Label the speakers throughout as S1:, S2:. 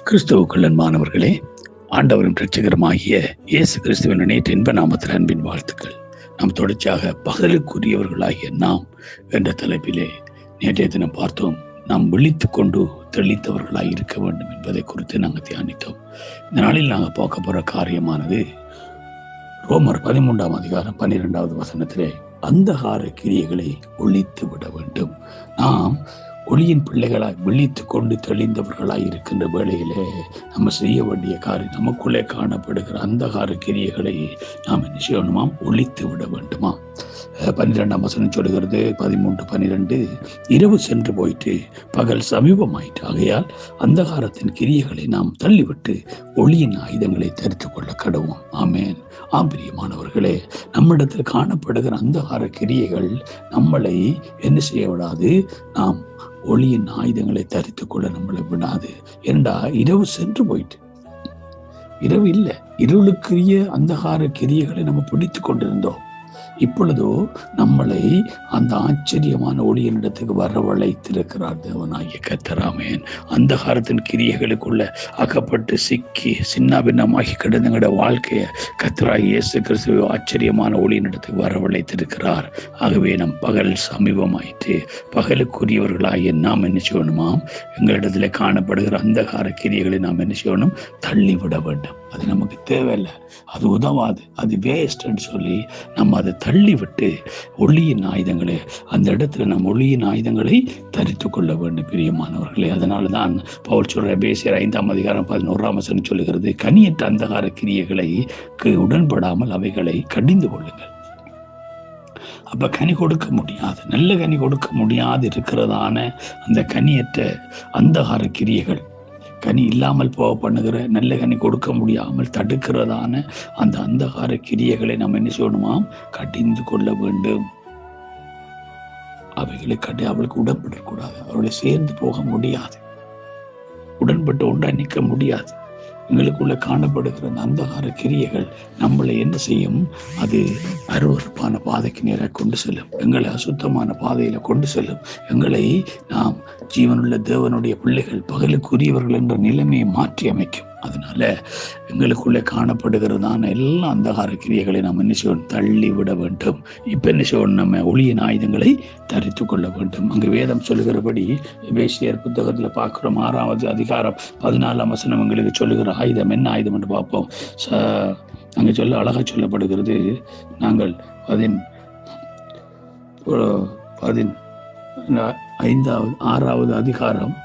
S1: கிறிஸ்துவுக்குள் அன்பானவர்களே, ஆண்டவரும் இரட்சகருமாகிய இயேசு கிறிஸ்துவின் நேற்று இன்ப நாமத்தில் அன்பின் வாழ்த்துக்கள். நாம் தொடர்ச்சியாக பகலுக்குரியவர்களாகிய நாம் என்ற தலைப்பிலே நேற்றைய தினம் பார்த்தோம். நாம் விழித்துக் கொண்டு தெளித்தவர்களாய் இருக்க வேண்டும் என்பதை குறித்து நாங்கள் தியானித்தோம். இந்த நாளில் நாங்கள் பார்க்க போற காரியமானது ரோமர் 13ஆம் அதிகாரம் 12வது வசனத்திலே அந்தகார கிரியைகளை ஒழித்து விட வேண்டும். நாம் ஒளியின் பிள்ளைகளாய் விழித்துக் கொண்டு தெளிந்தவர்களாய் இருக்கின்ற வேளையிலே நம்ம செய்ய வேண்டிய காரியம், நமக்குள்ளே காணப்படுகிற அந்தகார கிரியைகளை நாம் என்ன செய்யணுமாம்? ஒழித்து விட வேண்டுமா? 12ஆம் வசனம் சொல்கிறது, 13:12, இரவு சென்று போயிட்டு பகல் சமீபமாயிற்று, ஆகையால் அந்தகாரத்தின் கிரியைகளை நாம் தள்ளிவிட்டு ஒளியின் ஆயுதங்களை தரித்துக் கொள்ள கடவோம். ஆமேன். பிரியமானவர்களே, நம்மிடத்தில் காணப்படுகிற அந்தகார கிரியைகள் நம்மளை என்ன செய்ய விடாது? நாம் ஒளியின் ஆயுதங்களை தரித்துக் கொள்ள நம்மளை விடாது. ஏண்டா இரவு சென்று போயிட்டு, இரவு இல்லை, இருளுக்குரிய அந்தகார கிரியைகளை நம்ம பிடித்து கொண்டிருந்தோம். இப்பொழுதோ நம்மளை அந்த ஆச்சரியமான ஒளியினிடத்துக்கு வரவழைத்திருக்கிறார் தேவனாகிய கர்த்தர். ஆமென். அந்தகாரத்தின் கிரியைகளுக்குள்ள அகப்பட்டு சிக்கி சின்ன பின்னமாகி கிடந்தங்கட வாழ்க்கையை கர்த்தராகிய இயேசு கிறிஸ்து ஆச்சரியமான ஒளியினிடத்துக்கு வரவழைத்திருக்கிறார். ஆகவே நம் பகல் சமீபமாயிட்டு பகலுக்குரியவர்களாகிய நாம் என்ன செய்யணுமாம்? எங்களிடத்துல காணப்படுகிற அந்தகார கிரியைகளை நாம் என்ன செய்யணும்? தள்ளிவிட வேண்டும். அது நமக்கு தேவையில்லை, அது உதவாது, அது வேஸ்ட்ன்னு சொல்லி நம்ம அதை தள்ளிவிட்டு ஒளியின் ஆயுதங்களை, அந்த இடத்துல நம்ம ஒளியின் ஆயுதங்களை தரித்து கொள்ள வேண்டும். பிரியமானவர்களே, அதனால தான் பவுல் சொல்ற எபேசியர் 5ஆம் அதிகாரம் 11ஆம் வசனம் சொல்லுகிறது, கனியற்ற அந்தகார கிரியைகளை உடன்படாமல் அவைகளை கடிந்து கொள்ளுங்கள். அப்ப கனி கொடுக்க முடியாது, நல்ல கனி கொடுக்க முடியாது இருக்கிறதான அந்த கனியற்ற அந்தகார கிரியைகள், கனி இல்லாமல் போக பண்ணுகிற, நல்ல கனி கொடுக்க முடியாமல் தடுக்கிறதான அந்த அந்தகார கிரியைகளை நம்ம என்ன செய்யணுமாம்? கடிந்து கொள்ள வேண்டும். அவைகளை அவளுக்கு உடன்படக்கூடாது, அவளை சேர்ந்து போக முடியாது, உடன்பட்டு ஒன்றா நிற்க முடியாது. எங்களுக்குள்ள காணப்படுகிற அந்த அந்தகார கிரியைகள் நம்மளை என்ன செய்யும்? அது அருவருப்பான பாதைக்கு நேராக கொண்டு செல்லும், எங்களை அசுத்தமான பாதையில கொண்டு செல்லும், எங்களை நாம் ஜீவனுள்ள தேவனுடைய பிள்ளைகள் பகலுக்குரியவர்கள் என்ற நிலைமையை மாற்றி அமைக்கும். அதனால எங்களுக்குள்ளே காணப்படுகிறதான எல்லா அந்தகார கிரியைகளை நாம் என்ன செய்யணும்? தள்ளி விட வேண்டும். இப்ப என்ன செய்யணும்? நம்ம ஒளியின் ஆயுதங்களை தரித்து கொள்ள வேண்டும். அங்கு வேதம் சொல்லுகிறபடி எபேசியர் புத்தகத்துல பார்க்கிறோம், 6ஆவது அதிகாரம் 14ஆம் வசனம் எங்களுக்கு சொல்லுகிற ஆயுதம் என்ன ஆயுதம் என்று பார்ப்போம். அங்க அழகா சொல்லப்படுகிறது, நாங்கள் 6ஆவது அதிகாரம்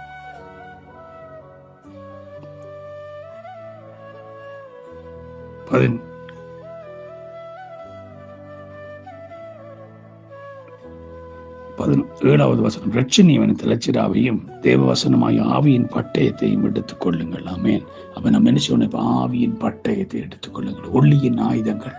S1: 17வது வசனம், இரட்சணியவன் திலச்சிராவையும் தேவவசனமாய் ஆவியின் பட்டயத்தையும் எடுத்துக் கொள்ளுங்கள். ஆமென். அப்ப நம்ம என்ன செய்யணும்? ஆவியின் பட்டயத்தை எடுத்துக் கொள்ளுங்கள். ஒளியின் ஆயுதங்கள்,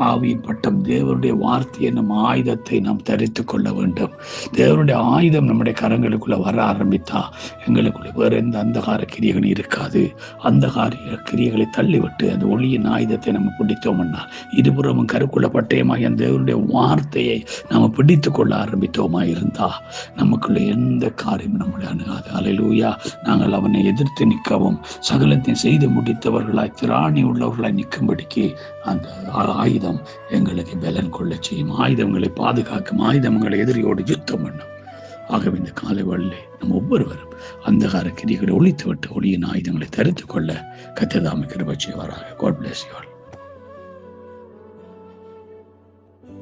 S1: ஆவியின் பட்டம், தேவனுடைய வார்த்தை என்னும் ஆயுதத்தை நாம் தரித்து கொள்ள வேண்டும். தேவனுடைய ஆயுதம் நம்முடைய கரங்களுக்குள்ள வர ஆரம்பித்தா எங்களுக்குள்ள வேற எந்த அந்தகார கிரியைகள் இருக்காது. அந்தகார கிரியைகளை தள்ளிவிட்டு அந்த ஒளியின் ஆயுதத்தை நம்ம பிடித்தோம்னா, இருபுறமும் கருக்குள்ள பட்டயமாகி அந்த தேவனுடைய வார்த்தையை நாம பிடித்து கொள்ள ஆரம்பித்தோமா இருந்தா நமக்குள்ள எந்த காரியமும் நம்மளை அணுகாது. அல்லேலூயா. நாங்கள் அவனை எதிர்த்து நிற்கவும் சகலத்தையும் செய்து முடித்தவர்களாய் திராணி உள்ளவர்களாய் நிற்கும்படிக்கு அந்த ஆயுதம் எங்களுக்கு பலன் கொள்ள செய்யும். ஆயுதங்களை பாதுகாக்கும், ஆயுதங்களை எதிரியோடு யுத்தம் பண்ணும். ஆகவே இந்த காலை வேளையிலே நம்ம ஒவ்வொருவரும் அந்தகார கிரியைகளை ஒழித்துவிட்டு ஒளியின் ஆயுதங்களை தரித்துக் கொள்ள கர்த்தர் தாமே கிருபை செய்வாராக. God bless you all.